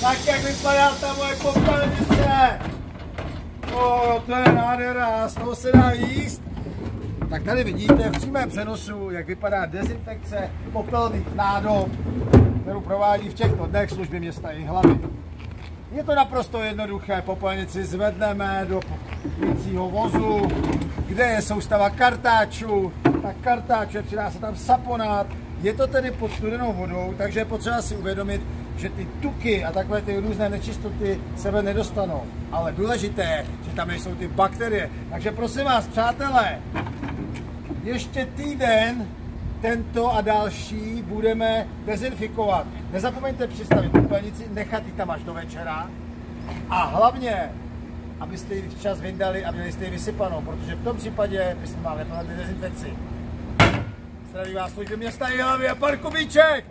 Tak jak vypadá ta moje popelnice. O, to je nádhera, z toho se dá jíst. Tak tady vidíte v přímém přenosu, jak vypadá dezinfekce popelných nádob, kterou provádí v těchto dnech služby města Jihlavy. Je to naprosto jednoduché, popelnici zvedneme do pícího vozu, kde je soustava kartáčů, tak kartáče, přidá se tam saponát, je to tedy pod studenou vodou, takže je potřeba si uvědomit, že ty tuky a takové ty různé nečistoty sebe nedostanou. Ale důležité je, že tam nejsou ty bakterie. Takže prosím vás, přátelé, ještě týden tento a další budeme dezinfikovat. Nezapomeňte přistavit popelnici, nechat ji tam až do večera a hlavně, abyste ji včas vyndali a měli jste ji vysypanou, protože v tom případě bychom vám neplatili dezinfekci. Zdraví vás služby města Jihlavy a pan Kubíček!